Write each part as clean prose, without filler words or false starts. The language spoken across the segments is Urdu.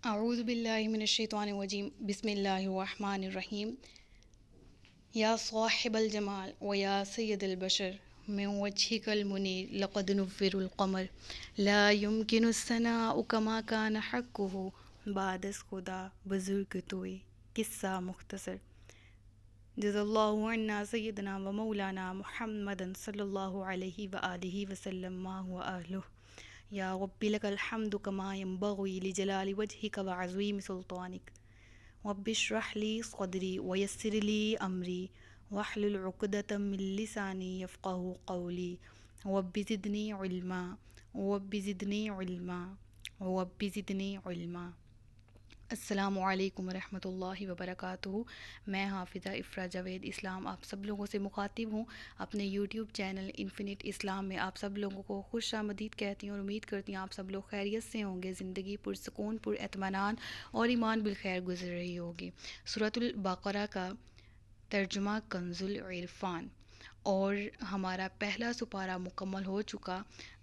اعوذ باللہ من الشیطان الرجیم بسم اللہ الرحمن الرحیم یا صاحب الجمال و یا سید البشر من وجهك المنیر لقد نور القمر لا يمكن الثناء كما كان حقه بعد از خدا بزرگ توئے قصہ مختصر جزا اللہ عنا سیدنا و مولانا محمد صلی اللہ علیہ وآلہ وسلم ما هو اہلہ یا رب لک الحمد کما ينبغی لجلال وجہک وعظیم سلطانک رب اشرح لی صدری ویسر لی امری واحلل عقدۃ من لسانی یفقہوا قولی رب زدنی علما رب زدنی علما رب زدنی علما۔ السلام علیکم ورحمۃ اللہ وبرکاتہ۔ میں حافظہ افرا جاوید اسلام آپ سب لوگوں سے مخاطب ہوں۔ اپنے یوٹیوب چینل انفینٹ اسلام میں آپ سب لوگوں کو خوش آمدید کہتی ہوں اور امید کرتی ہوں آپ سب لوگ خیریت سے ہوں گے، زندگی پرسکون پر اطمینان اور ایمان بالخیر گزر رہی ہوگی۔ سورۃ البقرہ کا ترجمہ کنز العرفان، اور ہمارا پہلا سپارہ مکمل ہو چکا۔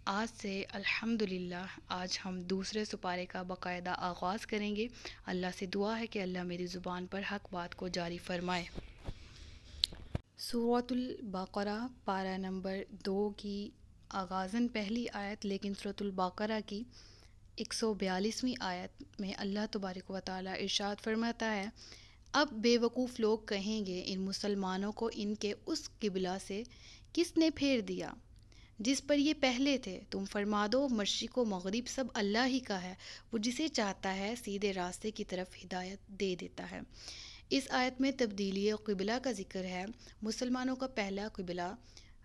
آج سے الحمدللہ آج ہم دوسرے سپارے کا باقاعدہ آغاز کریں گے۔ اللہ سے دعا ہے کہ اللہ میری زبان پر حق بات کو جاری فرمائے۔ سورۃ البقرہ پارہ نمبر 2 کی آغازاً پہلی آیت، لیکن سورۃ البقرہ کی 142ویں آیت میں اللہ تبارک و تعالیٰ ارشاد فرماتا ہے: اب بے وقوف لوگ کہیں گے ان مسلمانوں کو ان کے اس قبلہ سے کس نے پھیر دیا جس پر یہ پہلے تھے؟ تم فرما دو مشرق و مغرب سب اللہ ہی کا ہے، وہ جسے چاہتا ہے سیدھے راستے کی طرف ہدایت دے دیتا ہے۔ اس آیت میں تبدیلی قبلہ کا ذکر ہے۔ مسلمانوں کا پہلا قبلہ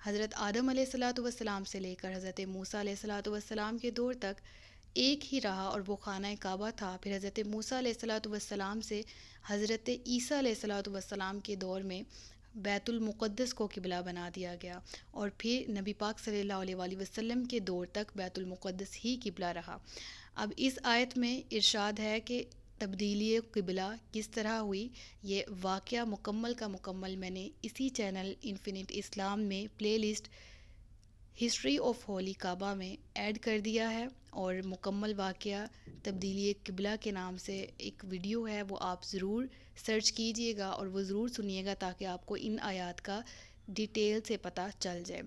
حضرت آدم علیہ السلام سے لے کر حضرت موسیٰ علیہ السلام کے دور تک ایک ہی رہا، اور وہ خانہ کعبہ تھا۔ پھر حضرت موسیٰ علیہ السلام سے حضرت عیسیٰ علیہ السلام کے دور میں بیت المقدس کو قبلہ بنا دیا گیا، اور پھر نبی پاک صلی اللہ علیہ وآلہ وسلم کے دور تک بیت المقدس ہی قبلہ رہا۔ اب اس آیت میں ارشاد ہے کہ تبدیلی قبلہ کس طرح ہوئی۔ یہ واقعہ مکمل کا مکمل میں نے اسی چینل انفینٹ اسلام میں پلے لسٹ ہسٹری آف ہولی کعبہ میں ایڈ کر دیا ہے، اور مکمل واقعہ تبدیلی قبلہ کے نام سے ایک ویڈیو ہے، وہ آپ ضرور سرچ کیجئے گا اور وہ ضرور سنیے گا تاکہ آپ کو ان آیات کا ڈیٹیل سے پتہ چل جائے۔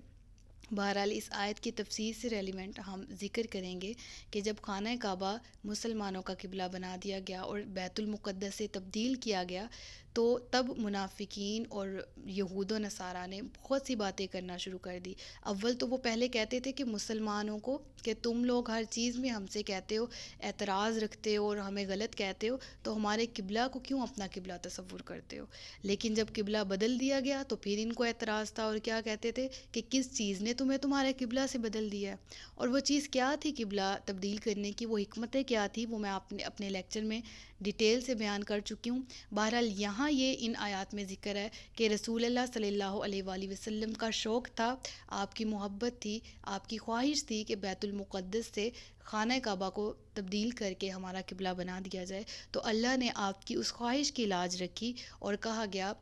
بہرحال اس آیت کی تفسیر سے ریلیونٹ ہم ذکر کریں گے کہ جب خانہ کعبہ مسلمانوں کا قبلہ بنا دیا گیا اور بیت المقدس سے تبدیل کیا گیا، تو تب منافقین اور یہود و نصارہ نے بہت سی باتیں کرنا شروع کر دی۔ اول تو وہ پہلے کہتے تھے کہ مسلمانوں کو کہ تم لوگ ہر چیز میں ہم سے کہتے ہو، اعتراض رکھتے ہو اور ہمیں غلط کہتے ہو، تو ہمارے قبلہ کو کیوں اپنا قبلہ تصور کرتے ہو؟ لیکن جب قبلہ بدل دیا گیا تو پھر ان کو اعتراض تھا، اور کیا کہتے تھے کہ کس چیز نے تمہیں تمہارے قبلہ سے بدل دیا ہے؟ اور وہ چیز کیا تھی قبلہ تبدیل کرنے کی، وہ حکمتیں کیا تھی، وہ میں اپنے لیکچر میں ڈیٹیل سے بیان کر چکی ہوں۔ بہرحال یہاں یہ ان آیات میں ذکر ہے کہ رسول اللہ صلی اللہ علیہ وآلہ وسلم کا شوق تھا، آپ کی محبت تھی، آپ کی خواہش تھی کہ بیت المقدس سے خانہ کعبہ کو تبدیل کر کے ہمارا قبلہ بنا دیا جائے، تو اللہ نے آپ کی اس خواہش کی لاج رکھی اور کہا گیا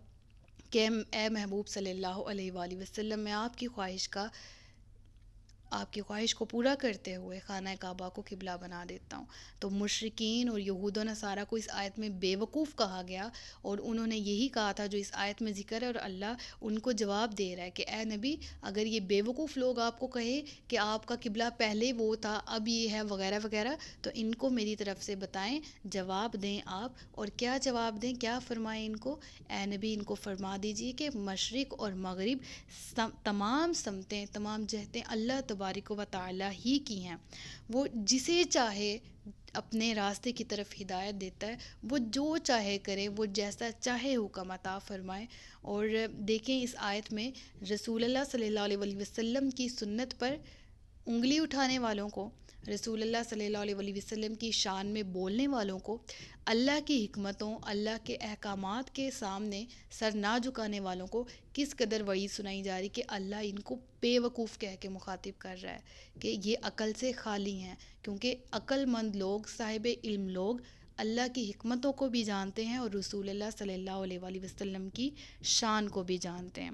کہ اے محبوب صلی اللہ علیہ وآلہ وسلم، میں آپ کی خواہش کو پورا کرتے ہوئے خانہ کعبہ کو قبلہ بنا دیتا ہوں۔ تو مشرکین اور یہود و نصارہ کو اس آیت میں بے وقوف کہا گیا، اور انہوں نے یہی کہا تھا جو اس آیت میں ذکر ہے، اور اللہ ان کو جواب دے رہا ہے کہ اے نبی، اگر یہ بے وقوف لوگ آپ کو کہے کہ آپ کا قبلہ پہلے وہ تھا اب یہ ہے وغیرہ وغیرہ، تو ان کو میری طرف سے بتائیں، جواب دیں آپ۔ اور کیا جواب دیں، کیا فرمائیں ان کو؟ اے نبی، ان کو فرما دیجئے کہ مشرق اور مغرب تمام سمتیں، تمام جہتیں اللہ تبارک و تعالیٰ ہی کی ہیں۔ وہ جسے چاہے اپنے راستے کی طرف ہدایت دیتا ہے، وہ جو چاہے کرے، وہ جیسا چاہے حکم عطا فرمائے۔ اور دیکھیں اس آیت میں رسول اللہ صلی اللہ علیہ وآلہ وسلم کی سنت پر انگلی اٹھانے والوں کو، رسول اللہ صلی اللہ علیہ وآلہ وسلم کی شان میں بولنے والوں کو، اللہ کی حکمتوں، اللہ کے احکامات کے سامنے سر نہ جھکانے والوں کو کس قدر وعید سنائی جا رہی کہ اللہ ان کو بے وقوف کہہ کے مخاطب کر رہا ہے کہ یہ عقل سے خالی ہیں، کیونکہ عقل مند لوگ، صاحب علم لوگ اللہ کی حکمتوں کو بھی جانتے ہیں اور رسول اللہ صلی اللہ علیہ وآلہ وسلم کی شان کو بھی جانتے ہیں۔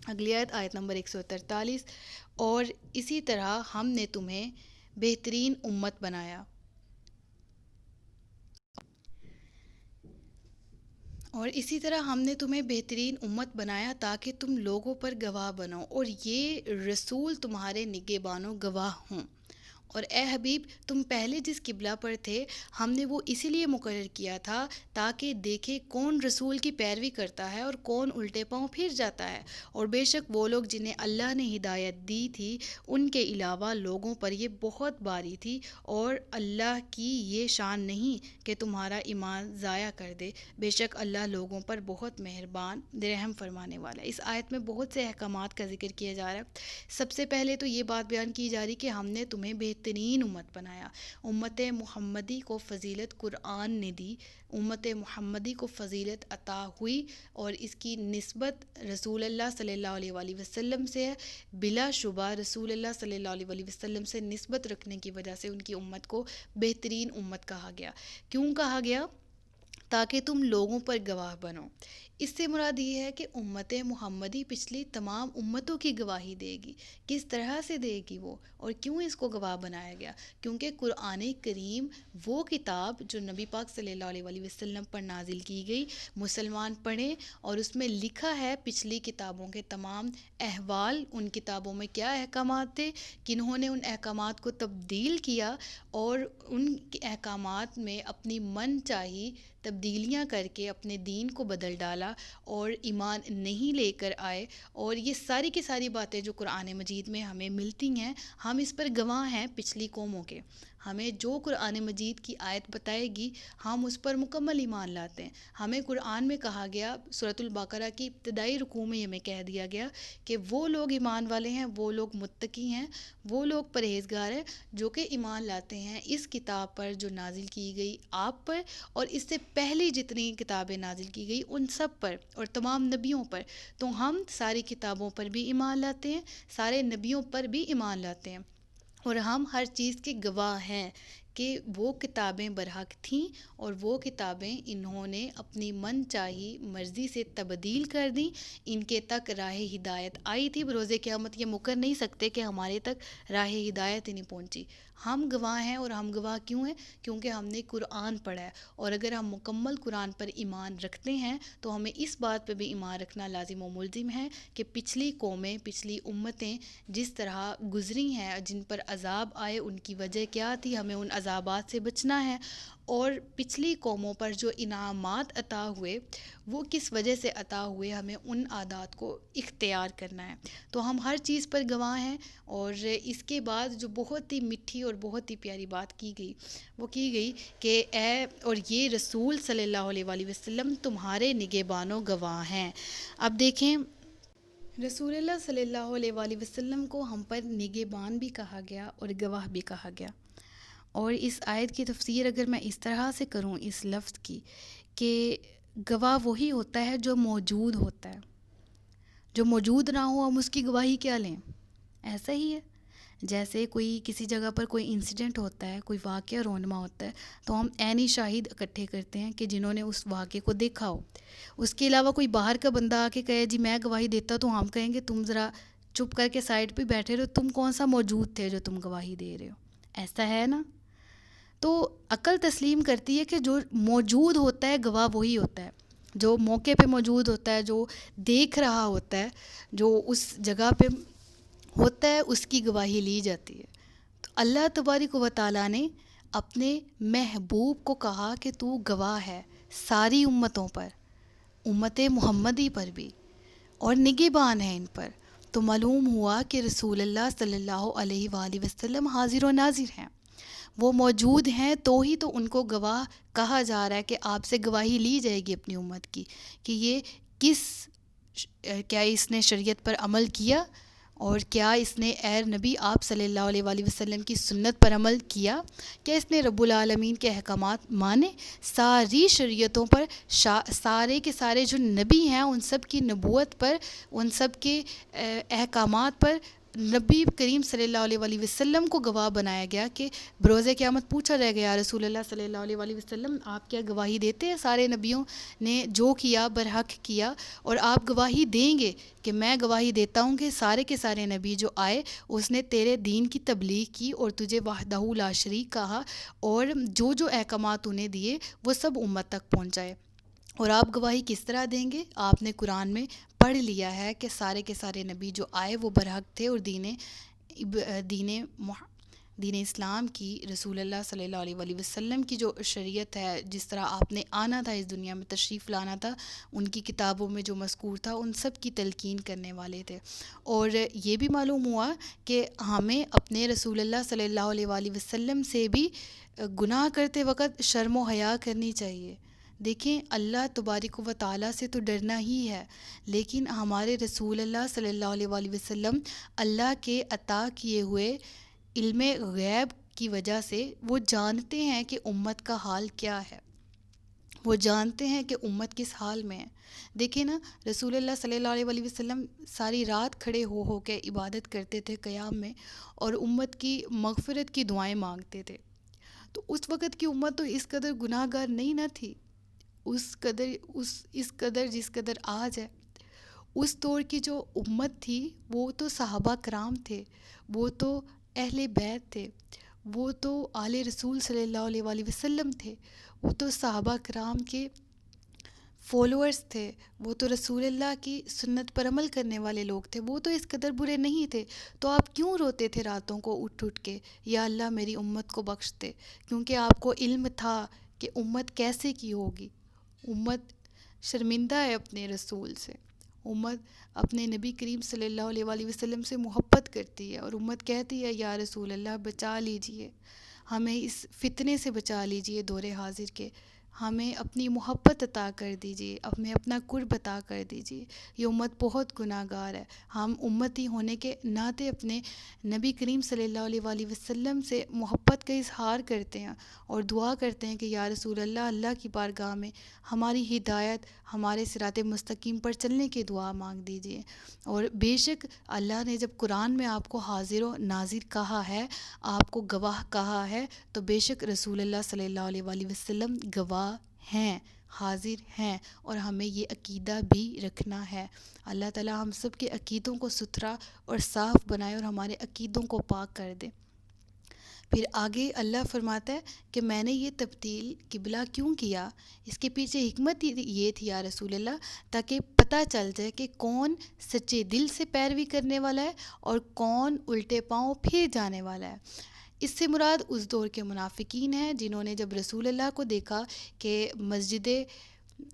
اگلی آیت، آیت نمبر 143: اور اسی طرح ہم نے تمہیں بہترین امت بنایا اور اسی طرح ہم نے تمہیں بہترین امت بنایا تاکہ تم لوگوں پر گواہ بنو اور یہ رسول تمہارے نگہبانوں گواہ ہوں۔ اور اے حبیب، تم پہلے جس قبلہ پر تھے ہم نے وہ اسی لیے مقرر کیا تھا تاکہ دیکھے کون رسول کی پیروی کرتا ہے اور کون الٹے پاؤں پھر جاتا ہے۔ اور بے شک وہ لوگ جنہیں اللہ نے ہدایت دی تھی ان کے علاوہ لوگوں پر یہ بہت باری تھی، اور اللہ کی یہ شان نہیں کہ تمہارا ایمان ضائع کر دے۔ بے شک اللہ لوگوں پر بہت مہربان رحم فرمانے والا ہے۔ اس آیت میں بہت سے احکامات کا ذکر کیا جا رہا ہے۔ سب سے پہلے تو یہ بات بیان کی جا رہی کہ ہم نے تمہیں بہترین امت بنایا۔ امت محمدی کو فضیلت قرآن نے دی، امت محمدی کو فضیلت عطا ہوئی اور اس کی نسبت رسول اللہ صلی اللہ علیہ وآلہ وسلم سے ہے۔ بلا شبہ رسول اللہ صلی اللہ علیہ وآلہ وسلم سے نسبت رکھنے کی وجہ سے ان کی امت کو بہترین امت کہا گیا۔ کیوں کہا گیا؟ تاکہ تم لوگوں پر گواہ بنو۔ اس سے مراد یہ ہے کہ امت محمدی پچھلی تمام امتوں کی گواہی دے گی۔ کس طرح سے دے گی وہ، اور کیوں اس کو گواہ بنایا گیا؟ کیونکہ قرآن کریم وہ کتاب جو نبی پاک صلی اللہ علیہ وآلہ وسلم پر نازل کی گئی، مسلمان پڑھیں، اور اس میں لکھا ہے پچھلی کتابوں کے تمام احوال، ان کتابوں میں کیا احکامات تھے، کنہوں نے ان احکامات کو تبدیل کیا اور ان احکامات میں اپنی من چاہی تبدیلیاں کر کے اپنے دین کو بدل ڈالا اور ایمان نہیں لے کر آئے۔ اور یہ ساری کی ساری باتیں جو قرآن مجید میں ہمیں ملتی ہیں، ہم اس پر گواہ ہیں پچھلی قوموں کے۔ ہمیں جو قرآن مجید کی آیت بتائے گی ہم اس پر مکمل ایمان لاتے ہیں۔ ہمیں قرآن میں کہا گیا، سورۃ البقرہ کی ابتدائی رکوع میں ہمیں کہہ دیا گیا کہ وہ لوگ ایمان والے ہیں، وہ لوگ متقی ہیں، وہ لوگ پرہیزگار ہیں جو کہ ایمان لاتے ہیں اس کتاب پر جو نازل کی گئی آپ پر، اور اس سے پہلی جتنی کتابیں نازل کی گئی ان سب پر اور تمام نبیوں پر۔ تو ہم ساری کتابوں پر بھی ایمان لاتے ہیں، سارے نبیوں پر بھی ایمان لاتے ہیں، اور ہم ہر چیز کے گواہ ہیں کہ وہ کتابیں برحق تھیں اور وہ کتابیں انہوں نے اپنی من چاہی مرضی سے تبدیل کر دیں۔ ان کے تک راہ ہدایت آئی تھی، بروز قیامت یہ مکر نہیں سکتے کہ ہمارے تک راہ ہدایت ہی نہیں پہنچی۔ ہم گواہ ہیں، اور ہم گواہ کیوں ہیں؟ کیونکہ ہم نے قرآن پڑھا ہے، اور اگر ہم مکمل قرآن پر ایمان رکھتے ہیں تو ہمیں اس بات پہ بھی ایمان رکھنا لازم و ملزم ہے کہ پچھلی قومیں، پچھلی امتیں جس طرح گزری ہیں، جن پر عذاب آئے، ان کی وجہ کیا تھی، ہمیں ان عذابات سے بچنا ہے، اور پچھلی قوموں پر جو انعامات عطا ہوئے وہ کس وجہ سے عطا ہوئے، ہمیں ان عادات کو اختیار کرنا ہے۔ تو ہم ہر چیز پر گواہ ہیں۔ اور اس کے بعد جو بہت ہی میٹھی اور بہت ہی پیاری بات کی گئی، وہ کی گئی کہ اے اور یہ رسول صلی اللہ علیہ وآلہ وسلم تمہارے نگہبانوں گواہ ہیں۔ اب دیکھیں، رسول اللہ صلی اللہ علیہ وآلہ وسلم کو ہم پر نگہبان بھی کہا گیا اور گواہ بھی کہا گیا۔ اور اس آیت کی تفسیر اگر میں اس طرح سے کروں اس لفظ کی، کہ گواہ وہی ہوتا ہے جو موجود ہوتا ہے، جو موجود نہ ہو ہم اس کی گواہی کیا لیں؟ ایسا ہی ہے جیسے کوئی کسی جگہ پر کوئی انسیڈنٹ ہوتا ہے، کوئی واقعہ رونما ہوتا ہے، تو ہم عینی شاہد اکٹھے کرتے ہیں کہ جنہوں نے اس واقعے کو دیکھا ہو۔ اس کے علاوہ کوئی باہر کا بندہ آ کے کہے جی میں گواہی دیتا، تو ہم کہیں گے تم ذرا چپ کر کے سائڈ پہ بیٹھے رہو، تم کون سا موجود تھے جو تم گواہی دے رہے ہو؟ ایسا ہے نا؟ تو عقل تسلیم کرتی ہے کہ جو موجود ہوتا ہے گواہ وہی ہوتا ہے، جو موقع پہ موجود ہوتا ہے، جو دیکھ رہا ہوتا ہے، جو اس جگہ پہ ہوتا ہے، اس کی گواہی لی جاتی ہے۔ تو اللہ تبارک و تعالیٰ نے اپنے محبوب کو کہا کہ تو گواہ ہے ساری امتوں پر، امت محمدی پر بھی، اور نگہبان ہے ان پر۔ تو معلوم ہوا کہ رسول اللہ صلی اللہ علیہ وآلہ وسلم حاضر و ناظر ہیں، وہ موجود ہیں، تو ہی تو ان کو گواہ کہا جا رہا ہے کہ آپ سے گواہی لی جائے گی اپنی امت کی کہ یہ کیا اس نے شریعت پر عمل کیا، اور کیا اس نے اے نبی آپ صلی اللہ علیہ وآلہ وسلم کی سنت پر عمل کیا، کیا اس نے رب العالمین کے احکامات مانے، ساری شریعتوں پر، سارے کے سارے جو نبی ہیں ان سب کی نبوت پر، ان سب کے احکامات پر نبی کریم صلی اللہ علیہ وآلہ وسلم کو گواہ بنایا گیا کہ بروز قیامت پوچھا جائے گا یا رسول اللہ صلی اللہ علیہ وآلہ وسلم آپ کیا گواہی دیتے ہیں سارے نبیوں نے جو کیا برحق کیا، اور آپ گواہی دیں گے کہ میں گواہی دیتا ہوں کہ سارے کے سارے نبی جو آئے اس نے تیرے دین کی تبلیغ کی اور تجھے وحدہ لا شریک کہا، اور جو جو احکامات انہیں دیے وہ سب امت تک پہنچائے۔ اور آپ گواہی کس طرح دیں گے؟ آپ نے قرآن میں پڑھ لیا ہے کہ سارے کے سارے نبی جو آئے وہ برحق تھے، اور دین دین اسلام کی، رسول اللہ صلی اللہ علیہ وآلہ وسلم کی جو شریعت ہے، جس طرح آپ نے آنا تھا اس دنیا میں، تشریف لانا تھا، ان کی کتابوں میں جو مذکور تھا ان سب کی تلقین کرنے والے تھے۔ اور یہ بھی معلوم ہوا کہ ہمیں اپنے رسول اللہ صلی اللہ علیہ وآلہ وسلم سے بھی گناہ کرتے وقت شرم و حیا کرنی چاہیے۔ دیکھیں، اللہ تبارک و تعالیٰ سے تو ڈرنا ہی ہے، لیکن ہمارے رسول اللہ صلی اللہ علیہ وآلہ وسلم اللہ کے عطا کیے ہوئے علم غیب کی وجہ سے وہ جانتے ہیں کہ امت کا حال کیا ہے، وہ جانتے ہیں کہ امت کس حال میں ہے۔ دیکھیں نا، رسول اللہ صلی اللہ علیہ وآلہ وسلم ساری رات کھڑے ہو کے عبادت کرتے تھے قیام میں، اور امت کی مغفرت کی دعائیں مانگتے تھے۔ تو اس وقت کی امت تو اس قدر گناہ گار نہیں نہ تھی، اس قدر جس قدر آج ہے۔ اس دور کی جو امت تھی وہ تو صحابہ کرام تھے، وہ تو اہل بیت تھے، وہ تو آل رسول صلی اللہ علیہ وآلہ وسلم تھے، وہ تو صحابہ کرام کے فالوورز تھے، وہ تو رسول اللہ کی سنت پر عمل کرنے والے لوگ تھے، وہ تو اس قدر برے نہیں تھے۔ تو آپ کیوں روتے تھے راتوں کو اٹھ اٹھ کے، یا اللہ میری امت کو بخش دے؟ کیونکہ آپ کو علم تھا کہ امت کیسے کی ہوگی۔ امت شرمندہ ہے اپنے رسول سے، امت اپنے نبی کریم صلی اللہ علیہ وآلہ وسلم سے محبت کرتی ہے، اور امت کہتی ہے یا رسول اللہ بچا لیجئے، ہمیں اس فتنے سے بچا لیجئے دور حاضر کے، ہمیں اپنی محبت عطا کر دیجئے، ہمیں اپنا قرب عطا کر دیجئے۔ یہ امت بہت گناہ گار ہے۔ ہم امتی ہونے کے ناطے اپنے نبی کریم صلی اللہ علیہ وآلہ وسلم سے محبت کا اظہار کرتے ہیں، اور دعا کرتے ہیں کہ یا رسول اللہ، اللہ کی بارگاہ میں ہماری ہدایت، ہمارے صراط مستقیم پر چلنے کی دعا مانگ دیجئے۔ اور بے شک اللہ نے جب قرآن میں آپ کو حاضر و ناظر کہا ہے، آپ کو گواہ کہا ہے، تو بے شک رسول اللہ صلی اللہ علیہ وآلہ وسلم گواہ ہیں، حاضر ہیں، اور ہمیں یہ عقیدہ بھی رکھنا ہے۔ اللہ تعالی ہم سب کے عقیدوں کو ستھرا اور صاف بنائے، اور ہمارے عقیدوں کو پاک کر دے۔ پھر آگے اللہ فرماتا ہے کہ میں نے یہ تبدیل قبلہ کیوں کیا؟ اس کے پیچھے حکمت یہ تھی یا رسول اللہ، تاکہ پتہ چل جائے کہ کون سچے دل سے پیروی کرنے والا ہے اور کون الٹے پاؤں پھر جانے والا ہے۔ اس سے مراد اس دور کے منافقین ہیں جنہوں نے جب رسول اللہ کو دیکھا کہ مسجد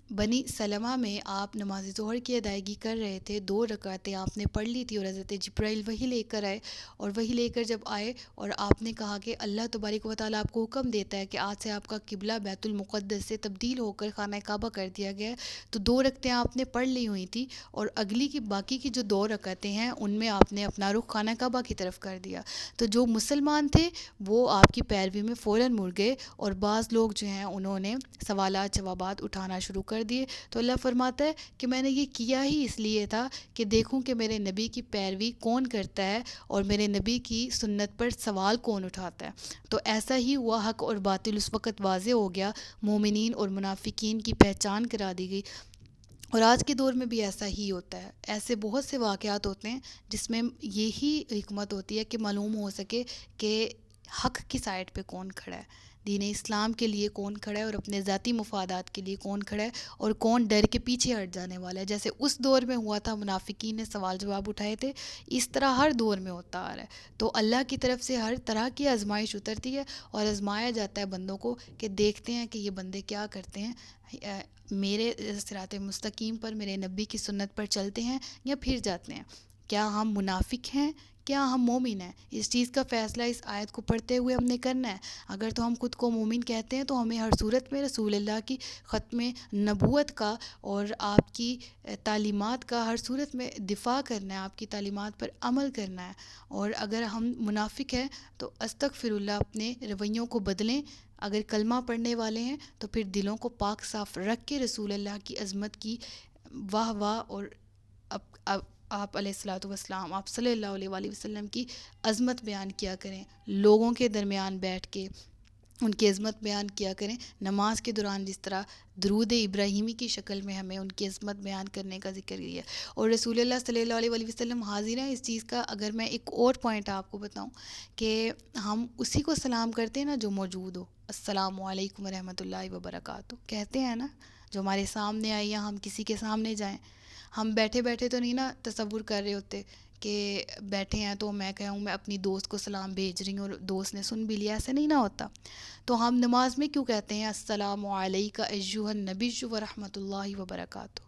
بنی سلمہ میں آپ نماز ظہر کی ادائیگی کر رہے تھے، 2 رکعتیں آپ نے پڑھ لی تھی، اور حضرت جبرائیل وحی لے کر آئے، اور وحی لے کر جب آئے اور آپ نے کہا کہ اللہ تبارک و تعالیٰ آپ کو حکم دیتا ہے کہ آج سے آپ کا قبلہ بیت المقدس سے تبدیل ہو کر خانہ کعبہ کر دیا گیا ہے، تو 2 رکعتیں آپ نے پڑھ لی ہوئی تھی، اور اگلی کی باقی کی جو 2 رکعتیں ہیں ان میں آپ نے اپنا رخ خانہ کعبہ کی طرف کر دیا۔ تو جو مسلمان تھے وہ آپ کی پیروی میں فوراً مڑ گئے، اور بعض لوگ جو ہیں انہوں نے سوالات جوابات اٹھانا شروع کر دیے۔ تو اللہ فرماتا ہے کہ میں نے یہ کیا ہی اس لیے تھا کہ دیکھوں کہ میرے نبی کی پیروی کون کرتا ہے، اور میرے نبی کی سنت پر سوال کون اٹھاتا ہے۔ تو ایسا ہی ہوا، حق اور باطل اس وقت واضح ہو گیا، مومنین اور منافقین کی پہچان کرا دی گئی۔ اور آج کے دور میں بھی ایسا ہی ہوتا ہے، ایسے بہت سے واقعات ہوتے ہیں جس میں یہی حکمت ہوتی ہے کہ معلوم ہو سکے کہ حق کی سائڈ پہ کون کھڑا ہے، دین اسلام کے لیے کون کھڑا ہے، اور اپنے ذاتی مفادات کے لیے کون کھڑا ہے، اور کون ڈر کے پیچھے ہٹ جانے والا ہے۔ جیسے اس دور میں ہوا تھا، منافقین نے سوال جواب اٹھائے تھے، اس طرح ہر دور میں ہوتا آ رہا ہے۔ تو اللہ کی طرف سے ہر طرح کی آزمائش اترتی ہے، اور آزمایا جاتا ہے بندوں کو کہ دیکھتے ہیں کہ یہ بندے کیا کرتے ہیں، میرے صراط مستقیم پر، میرے نبی کی سنت پر چلتے ہیں یا پھر جاتے ہیں، کیا ہم منافق ہیں، کیا ہم مومن ہیں۔ اس چیز کا فیصلہ اس آیت کو پڑھتے ہوئے ہم نے کرنا ہے۔ اگر تو ہم خود کو مومن کہتے ہیں تو ہمیں ہر صورت میں رسول اللہ کی ختم نبوت کا اور آپ کی تعلیمات کا ہر صورت میں دفاع کرنا ہے، آپ کی تعلیمات پر عمل کرنا ہے۔ اور اگر ہم منافق ہیں تو استغفر اللہ، اپنے رویوں کو بدلیں۔ اگر کلمہ پڑھنے والے ہیں تو پھر دلوں کو پاک صاف رکھ کے رسول اللہ کی عظمت کی واہ واہ، اور آپ علیہ الصلوۃ والسلام، آپ صلی اللہ علیہ وآلہ وسلم کی عظمت بیان کیا کریں، لوگوں کے درمیان بیٹھ کے ان کی عظمت بیان کیا کریں۔ نماز کے دوران جس طرح درود ابراہیمی کی شکل میں ہمیں ان کی عظمت بیان کرنے کا ذکر کیا، اور رسول اللہ صلی اللہ علیہ وآلہ وسلم حاضر ہیں۔ اس چیز کا اگر میں ایک اور پوائنٹ آپ کو بتاؤں کہ ہم اسی کو سلام کرتے ہیں نا جو موجود ہو، السلام علیکم ورحمۃ اللہ وبرکاتہ کہتے ہیں نا، جو ہمارے سامنے آئی یا ہم کسی کے سامنے جائیں. ہم بیٹھے بیٹھے تو نہیں نا تصور کر رہے ہوتے کہ بیٹھے ہیں تو میں کہوں میں اپنی دوست کو سلام بھیج رہی ہوں اور دوست نے سن بھی لیا، ایسا نہیں نہ ہوتا. تو ہم نماز میں کیوں کہتے ہیں السلام علیک ایھا النبی ورحمۃ اللہ وبرکاتہ؟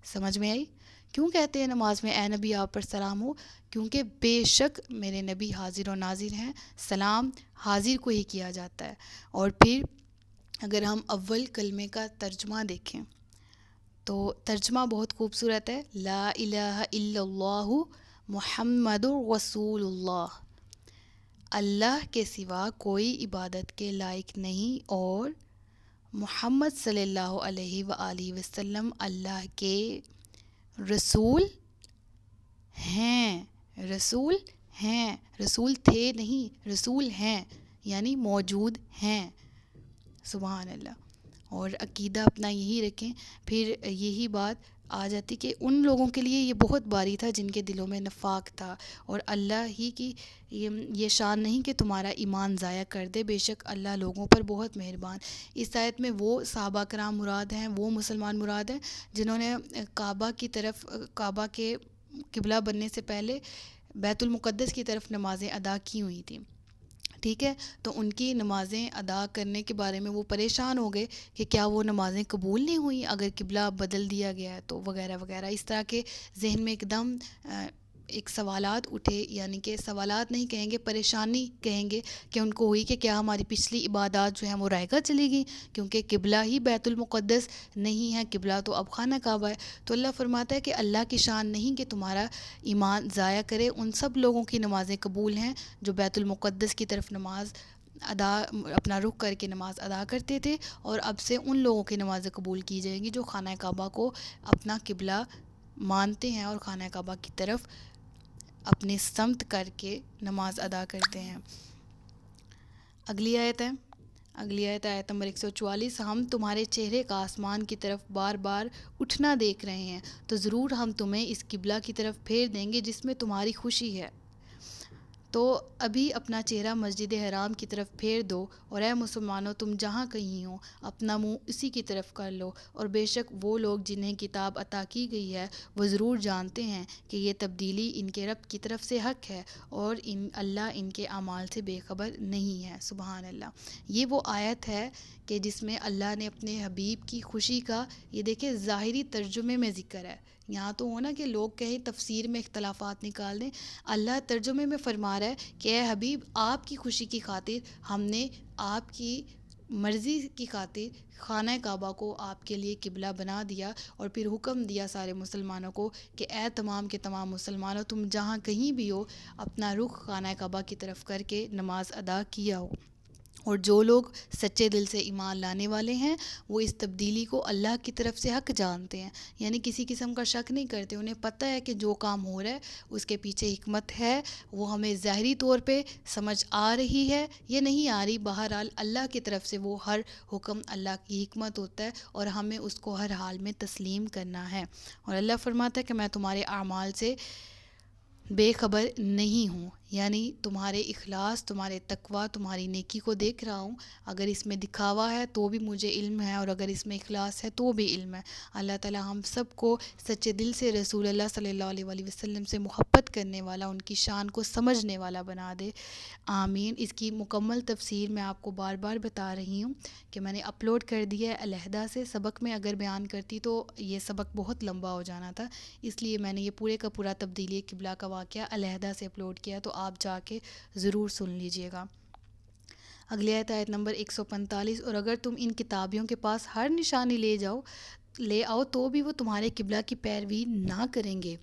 سمجھ میں آئی؟ کیوں کہتے ہیں نماز میں اے نبی آپ پر سلام ہو؟ کیونکہ بے شک میرے نبی حاضر و ناظر ہیں، سلام حاضر کو ہی کیا جاتا ہے. اور پھر اگر ہم اول کلمے کا ترجمہ دیکھیں تو ترجمہ بہت خوبصورت ہے. لا الہ الا اللہ محمد رسول اللہ. اللہ کے سوا کوئی عبادت کے لائق نہیں اور محمد صلی اللہ علیہ وآلہ وسلم اللہ کے رسول ہیں. رسول ہیں، رسول تھے نہیں، رسول ہیں یعنی موجود ہیں. سبحان اللہ. اور عقیدہ اپنا یہی رکھیں. پھر یہی بات آ جاتی کہ ان لوگوں کے لیے یہ بہت باری تھا جن کے دلوں میں نفاق تھا، اور اللہ ہی کی یہ شان نہیں کہ تمہارا ایمان ضائع کر دے، بے شک اللہ لوگوں پر بہت مہربان. اس آیت میں وہ صحابہ کرام مراد ہیں، وہ مسلمان مراد ہیں جنہوں نے کعبہ کی طرف، کعبہ کے قبلہ بننے سے پہلے بیت المقدس کی طرف نمازیں ادا کی ہوئی تھیں. ٹھیک ہے، تو ان کی نمازیں ادا کرنے کے بارے میں وہ پریشان ہو گئے کہ کیا وہ نمازیں قبول نہیں ہوئیں اگر قبلہ بدل دیا گیا ہے تو، وغیرہ وغیرہ. اس طرح کے ذہن میں ایک دم ایک سوالات اٹھے، یعنی کہ سوالات نہیں کہیں گے، پریشانی کہیں گے کہ ان کو ہوئی کہ کیا ہماری پچھلی عبادات جو ہیں وہ رائگاں چلی گئیں، کیونکہ قبلہ ہی بیت المقدس نہیں ہے، قبلہ تو اب خانہ کعبہ ہے. تو اللہ فرماتا ہے کہ اللہ کی شان نہیں کہ تمہارا ایمان ضائع کرے. ان سب لوگوں کی نمازیں قبول ہیں جو بیت المقدس کی طرف نماز ادا، اپنا رخ کر کے نماز ادا کرتے تھے، اور اب سے ان لوگوں کی نمازیں قبول کی جائیں گی جو خانہ کعبہ کو اپنا قبلہ مانتے ہیں اور خانہ کعبہ کی طرف اپنی سمت کر کے نماز ادا کرتے ہیں. اگلی آیت ہے، اگلی آیت آیت نمبر 144. ہم تمہارے چہرے کا آسمان کی طرف بار بار اٹھنا دیکھ رہے ہیں تو ضرور ہم تمہیں اس قبلہ کی طرف پھیر دیں گے جس میں تمہاری خوشی ہے. تو ابھی اپنا چہرہ مسجد حرام کی طرف پھیر دو، اور اے مسلمانوں تم جہاں کہیں ہو اپنا منہ اسی کی طرف کر لو، اور بے شک وہ لوگ جنہیں کتاب عطا کی گئی ہے وہ ضرور جانتے ہیں کہ یہ تبدیلی ان کے رب کی طرف سے حق ہے، اور اللہ ان کے اعمال سے بے خبر نہیں ہے. سبحان اللہ. یہ وہ آیت ہے کہ جس میں اللہ نے اپنے حبیب کی خوشی کا، یہ دیکھیں ظاہری ترجمے میں ذکر ہے. یہاں تو ہونا کہ لوگ کہیں تفسیر میں اختلافات نکال دیں، اللہ ترجمے میں فرما رہا ہے کہ اے حبیب آپ کی خوشی کی خاطر ہم نے آپ کی مرضی کی خاطر خانہ کعبہ کو آپ کے لیے قبلہ بنا دیا، اور پھر حکم دیا سارے مسلمانوں کو کہ اے تمام کے تمام مسلمانوں تم جہاں کہیں بھی ہو اپنا رخ خانہ کعبہ کی طرف کر کے نماز ادا کیا ہو. اور جو لوگ سچے دل سے ایمان لانے والے ہیں وہ اس تبدیلی کو اللہ کی طرف سے حق جانتے ہیں، یعنی کسی قسم کا شک نہیں کرتے. انہیں پتہ ہے کہ جو کام ہو رہا ہے اس کے پیچھے حکمت ہے، وہ ہمیں ظاہری طور پہ سمجھ آ رہی ہے یا نہیں آ رہی، بہرحال اللہ کی طرف سے وہ ہر حکم اللہ کی حکمت ہوتا ہے، اور ہمیں اس کو ہر حال میں تسلیم کرنا ہے. اور اللہ فرماتا ہے کہ میں تمہارے اعمال سے بے خبر نہیں ہوں، یعنی تمہارے اخلاص، تمہارے تقویٰ، تمہاری نیکی کو دیکھ رہا ہوں. اگر اس میں دکھاوا ہے تو بھی مجھے علم ہے، اور اگر اس میں اخلاص ہے تو بھی علم ہے. اللہ تعالی ہم سب کو سچے دل سے رسول اللہ صلی اللہ علیہ وآلہ وسلم سے محبت کرنے والا، ان کی شان کو سمجھنے والا بنا دے. آمین. اس کی مکمل تفسیر میں آپ کو بار بار بتا رہی ہوں کہ میں نے اپلوڈ کر دیا ہے علیحدہ سے. سبق میں اگر بیان کرتی تو یہ سبق بہت لمبا ہو جانا تھا، اس لیے میں نے یہ پورے کا پورا تبدیلی قبلہ کا واقعہ علیحدہ سے اپلوڈ کیا، تو آپ جا کے ضرور سن لیجئے گا. اگلی آیت نمبر 145. اور اگر تم ان کتابیوں کے پاس ہر نشانی لے آؤ تو بھی وہ تمہارے قبلہ کی پیروی نہ کریں گے،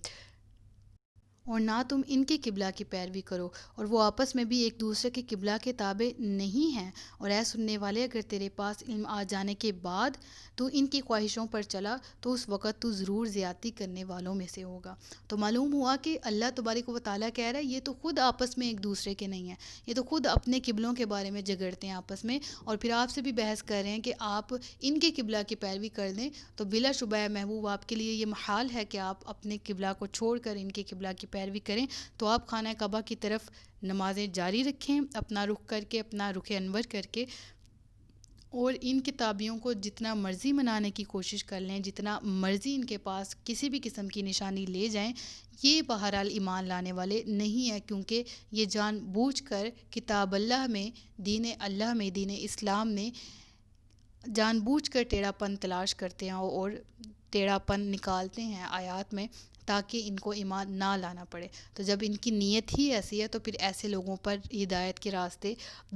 اور نہ تم ان کے قبلہ کی پیروی کرو، اور وہ آپس میں بھی ایک دوسرے کے قبلہ کے تابع نہیں ہیں. اور اے سننے والے اگر تیرے پاس علم آ جانے کے بعد تو ان کی خواہشوں پر چلا تو اس وقت تو ضرور زیادتی کرنے والوں میں سے ہوگا. تو معلوم ہوا کہ اللہ تبارک و تعالیٰ کہہ رہا ہے یہ تو خود آپس میں ایک دوسرے کے نہیں ہیں، یہ تو خود اپنے قبلوں کے بارے میں جھگڑتے ہیں آپس میں، اور پھر آپ سے بھی بحث کر رہے ہیں کہ آپ ان کے قبلہ کی پیروی کر دیں. تو بلا شبہ محبوب آپ کے لیے یہ محال ہے کہ آپ اپنے قبلہ کو چھوڑ کر ان کے قبلہ کی پیروی کریں. تو آپ خانہ کعبہ کی طرف نمازیں جاری رکھیں اپنا رخ کر کے، اپنا رخ انور کر کے، اور ان کتابیوں کو جتنا مرضی منانے کی کوشش کر لیں، جتنا مرضی ان کے پاس کسی بھی قسم کی نشانی لے جائیں، یہ بہرحال ایمان لانے والے نہیں ہیں، کیونکہ یہ جان بوجھ کر کتاب اللہ میں، دین اللہ میں، دین اسلام میں جان بوجھ کر ٹیڑھا پن تلاش کرتے ہیں اور ٹیڑھا پن نکالتے ہیں آیات میں، تاکہ ان کو ایمان نہ لانا پڑے۔ تو جب ان کی نیت ہی ایسی ہے تو پھر ایسے لوگوں پر ہدایت کے راستے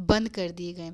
بند کر دیے گئے۔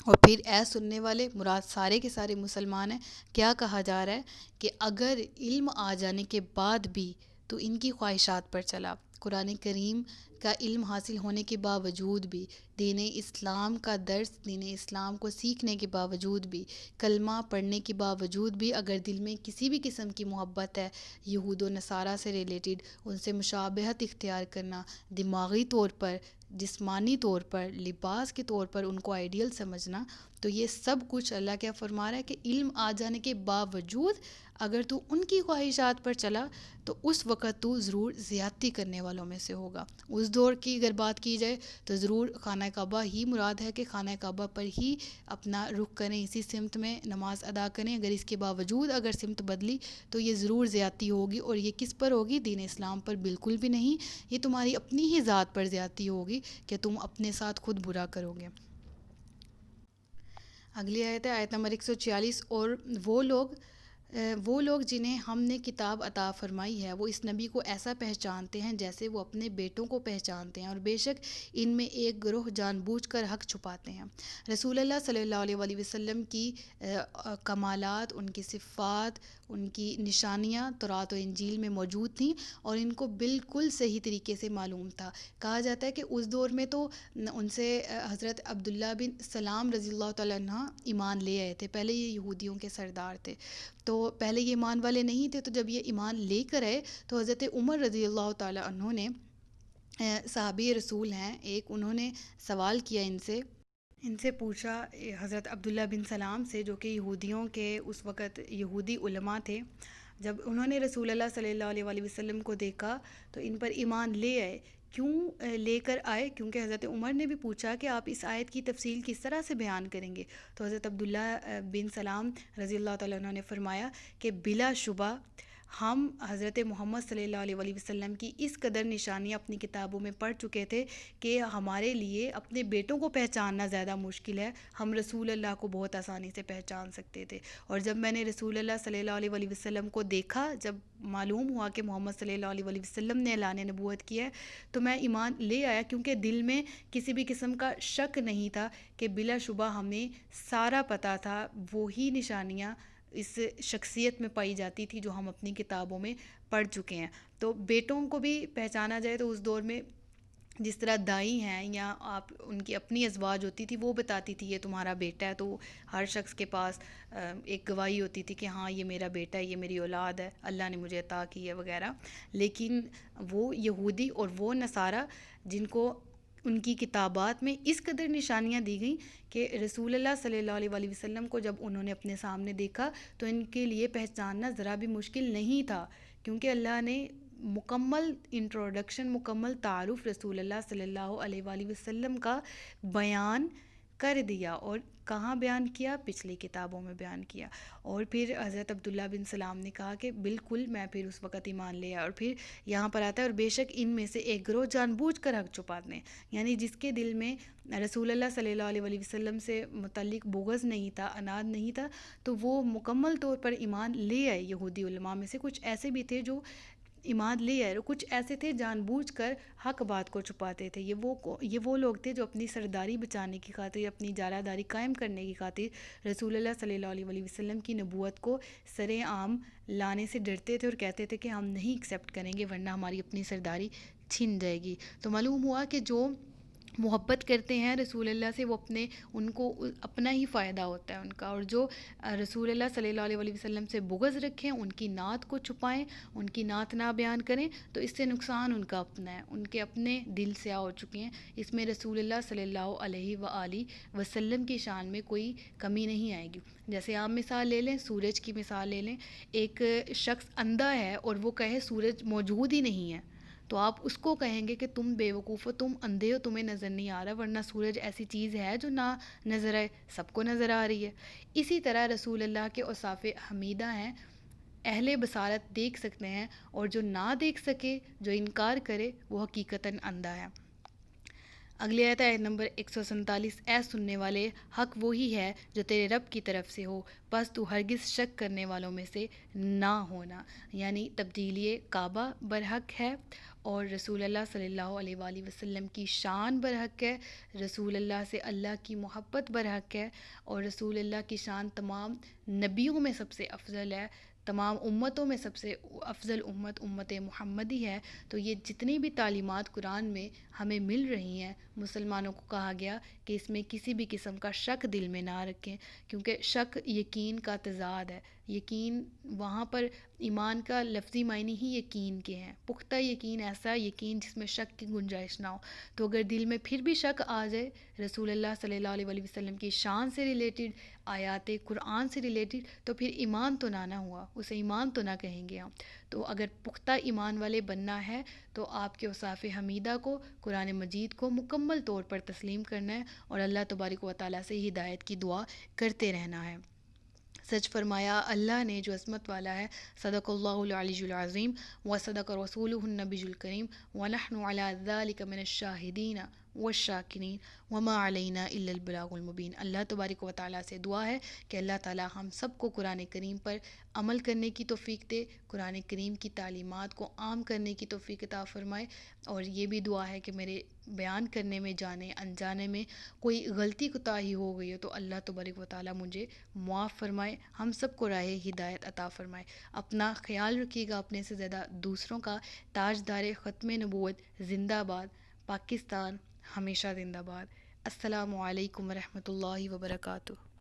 اور پھر اے سننے والے، مراد سارے کے سارے مسلمان ہیں، کیا کہا جا رہا ہے کہ اگر علم آ جانے کے بعد بھی تو ان کی خواہشات پر چلا، قرآن کریم کا علم حاصل ہونے کے باوجود بھی، دین اسلام کا درس، دین اسلام کو سیکھنے کے باوجود بھی، کلمہ پڑھنے کے باوجود بھی اگر دل میں کسی بھی قسم کی محبت ہے یہود و نصارہ سے ریلیٹڈ، ان سے مشابہت اختیار کرنا، دماغی طور پر، جسمانی طور پر، لباس کے طور پر ان کو آئیڈیل سمجھنا، تو یہ سب کچھ اللہ کیا فرما رہا ہے کہ علم آ جانے کے باوجود اگر تو ان کی خواہشات پر چلا تو اس وقت تو ضرور زیادتی کرنے والوں میں سے ہوگا۔ اس دور کی اگر بات کی جائے تو ضرور خانہ کعبہ ہی مراد ہے کہ خانہ کعبہ پر ہی اپنا رخ کریں، اسی سمت میں نماز ادا کریں۔ اگر اس کے باوجود اگر سمت بدلی تو یہ ضرور زیادتی ہوگی، اور یہ کس پر ہوگی؟ دین اسلام پر بالکل بھی نہیں، یہ تمہاری اپنی ہی ذات پر زیادتی ہوگی کہ تم اپنے ساتھ خود برا کرو گے۔ اگلی آیت ہے آیت نمبر 146، اور وہ لوگ جنہیں ہم نے کتاب عطا فرمائی ہے وہ اس نبی کو ایسا پہچانتے ہیں جیسے وہ اپنے بیٹوں کو پہچانتے ہیں، اور بے شک ان میں ایک گروہ جان بوجھ کر حق چھپاتے ہیں۔ رسول اللہ صلی اللہ علیہ وآلہ وسلم کی کمالات، ان کی صفات، ان کی نشانیاں تورات و انجیل میں موجود تھیں، اور ان کو بالکل صحیح طریقے سے معلوم تھا۔ کہا جاتا ہے کہ اس دور میں تو ان سے حضرت عبداللہ بن سلام رضی اللہ تعالیٰ عنہ ایمان لے آئے تھے، پہلے یہ یہودیوں کے سردار تھے، تو پہلے یہ ایمان والے نہیں تھے، تو جب یہ ایمان لے کر آئے تو حضرت عمر رضی اللہ تعالیٰ عنہ نے، صحابی رسول ہیں ایک، انہوں نے سوال کیا ان سے پوچھا حضرت عبداللہ بن سلام سے، جو کہ یہودیوں کے اس وقت یہودی علماء تھے، جب انہوں نے رسول اللہ صلی اللہ علیہ وآلہ وسلم کو دیکھا تو ان پر ایمان لے آئے۔ کیوں لے کر آئے؟ کیونکہ حضرت عمر نے بھی پوچھا کہ آپ اس آیت کی تفصیل کس طرح سے بیان کریں گے، تو حضرت عبداللہ بن سلام رضی اللہ تعالیٰ عنہ نے فرمایا کہ بلا شبہ ہم حضرت محمد صلی اللہ علیہ وآلہ وسلم کی اس قدر نشانیاں اپنی کتابوں میں پڑھ چکے تھے کہ ہمارے لیے اپنے بیٹوں کو پہچاننا زیادہ مشکل ہے، ہم رسول اللہ کو بہت آسانی سے پہچان سکتے تھے۔ اور جب میں نے رسول اللہ صلی اللہ علیہ وآلہ وسلم کو دیکھا، جب معلوم ہوا کہ محمد صلی اللہ علیہ وآلہ وسلم نے اعلان نبوت کیا ہے، تو میں ایمان لے آیا، کیونکہ دل میں کسی بھی قسم کا شک نہیں تھا کہ بلا شبہ ہمیں سارا پتہ تھا، وہی نشانیاں اس شخصیت میں پائی جاتی تھی جو ہم اپنی کتابوں میں پڑھ چکے ہیں۔ تو بیٹوں کو بھی پہچانا جائے تو اس دور میں جس طرح دائی ہیں یا آپ ان کی اپنی ازواج ہوتی تھی، وہ بتاتی تھی یہ تمہارا بیٹا ہے، تو ہر شخص کے پاس ایک گواہی ہوتی تھی کہ ہاں یہ میرا بیٹا ہے، یہ میری اولاد ہے، اللہ نے مجھے عطا کی ہے وغیرہ۔ لیکن وہ یہودی اور وہ نصارہ جن کو ان کی کتابات میں اس قدر نشانیاں دی گئیں کہ رسول اللہ صلی اللہ علیہ وآلہ وسلم کو جب انہوں نے اپنے سامنے دیکھا تو ان کے لیے پہچاننا ذرا بھی مشکل نہیں تھا، کیونکہ اللہ نے مکمل انٹروڈکشن، مکمل تعارف رسول اللہ صلی اللہ علیہ وآلہ وسلم کا بیان کر دیا، اور کہاں بیان کیا؟ پچھلی کتابوں میں بیان کیا۔ اور پھر حضرت عبداللہ بن سلام نے کہا کہ بالکل میں پھر اس وقت ایمان لے آیا، اور پھر یہاں پر آتا ہے اور بے شک ان میں سے ایک گروہ جان بوجھ کر حق چھپاتے ہیں، یعنی جس کے دل میں رسول اللہ صلی اللہ علیہ وآلہ وسلم سے متعلق بغض نہیں تھا، عناد نہیں تھا، تو وہ مکمل طور پر ایمان لے آئے۔ یہودی علماء میں سے کچھ ایسے بھی تھے جو ایمان لے آئے، اور کچھ ایسے تھے جان بوجھ کر حق بات کو چھپاتے تھے۔ یہ وہ لوگ تھے جو اپنی سرداری بچانے کی خاطر، اپنی جالہ داری قائم کرنے کی خاطر رسول اللہ صلی اللہ علیہ وآلہ وسلم کی نبوت کو سر عام لانے سے ڈرتے تھے، اور کہتے تھے کہ ہم نہیں ایکسیپٹ کریں گے ورنہ ہماری اپنی سرداری چھن جائے گی۔ تو معلوم ہوا کہ جو محبت کرتے ہیں رسول اللہ سے، وہ ان کو اپنا ہی فائدہ ہوتا ہے ان کا، اور جو رسول اللہ صلی اللہ علیہ وآلہ وسلم سے بغض رکھیں، ان کی نعت کو چھپائیں، ان کی نعت نہ بیان کریں، تو اس سے نقصان ان کا اپنا ہے، ان کے اپنے دل سیاہ ہو چکے ہیں۔ اس میں رسول اللہ صلی اللہ علیہ وآلہ وسلم کی شان میں کوئی کمی نہیں آئے گی۔ جیسے آپ مثال لے لیں، سورج کی مثال لے لیں، ایک شخص اندھا ہے اور وہ کہے سورج موجود ہی نہیں ہے، تو آپ اس کو کہیں گے کہ تم بیوقوف ہو، تم اندھے ہو، تمہیں نظر نہیں آ رہا، ورنہ سورج ایسی چیز ہے جو نہ نظر آئے، سب کو نظر آ رہی ہے۔ اسی طرح رسول اللہ کے اوصاف حمیدہ ہیں، اہل بصارت دیکھ سکتے ہیں، اور جو نہ دیکھ سکے، جو انکار کرے، وہ حقیقتاً اندھا ہے۔ اگلی آیت نمبر 147، اے سننے والے، حق وہی ہے جو تیرے رب کی طرف سے ہو، بس تو ہرگز شک کرنے والوں میں سے نہ ہونا۔ یعنی تبدیلی کعبہ برحق ہے، اور رسول اللہ صلی اللہ علیہ وآلہ وسلم کی شان برحق ہے، رسول اللہ سے اللہ کی محبت برحق ہے، اور رسول اللہ کی شان تمام نبیوں میں سب سے افضل ہے، تمام امتوں میں سب سے افضل امت محمدی ہے۔ تو یہ جتنی بھی تعلیمات قرآن میں ہمیں مل رہی ہیں، مسلمانوں کو کہا گیا کہ اس میں کسی بھی قسم کا شک دل میں نہ رکھیں، کیونکہ شک یقین کا تضاد ہے۔ یقین وہاں پر ایمان کا لفظی معنی ہی یقین کے ہیں، پختہ یقین، ایسا یقین جس میں شک کی گنجائش نہ ہو۔ تو اگر دل میں پھر بھی شک آ جائے رسول اللہ صلی اللہ علیہ وآلہ وسلم کی شان سے ریلیٹڈ، آیات قرآن سے ریلیٹڈ، تو پھر ایمان تو نہ ہوا، اسے ایمان تو نہ کہیں گے ہم۔ تو اگر پختہ ایمان والے بننا ہے تو آپ کے اوصاف حمیدہ کو، قرآن مجید کو مکمل طور پر تسلیم کرنا ہے، اور اللہ تبارک و تعالیٰ سے ہدایت کی دعا کرتے رہنا ہے۔ سچ فرمایا اللہ نے جو عظمت والا ہے، صدق اللہ العلی العظیم و صدق رسولہ النبی الکریم ونحن علی ذلک من الشاہدین والشاکرین وما علینا الا البلاغ المبین۔ اللہ تبارک و تعالیٰ سے دعا ہے کہ اللہ تعالیٰ ہم سب کو قرآن کریم پر عمل کرنے کی توفیق دے، قرآن کریم کی تعلیمات کو عام کرنے کی توفیق عطا فرمائے، اور یہ بھی دعا ہے کہ میرے بیان کرنے میں، جانے انجانے میں کوئی غلطی کوتاہی ہو گئی ہو تو اللہ تبارک و تعالیٰ مجھے معاف فرمائے، ہم سب کو راہ ہدایت عطا فرمائے۔ اپنا خیال رکھیے گا، اپنے سے زیادہ دوسروں کا۔ تاجدار ختم نبوت زندہ باد، پاکستان ہمیشہ زندہ باد۔ السلام علیکم ورحمۃ اللہ وبرکاتہ۔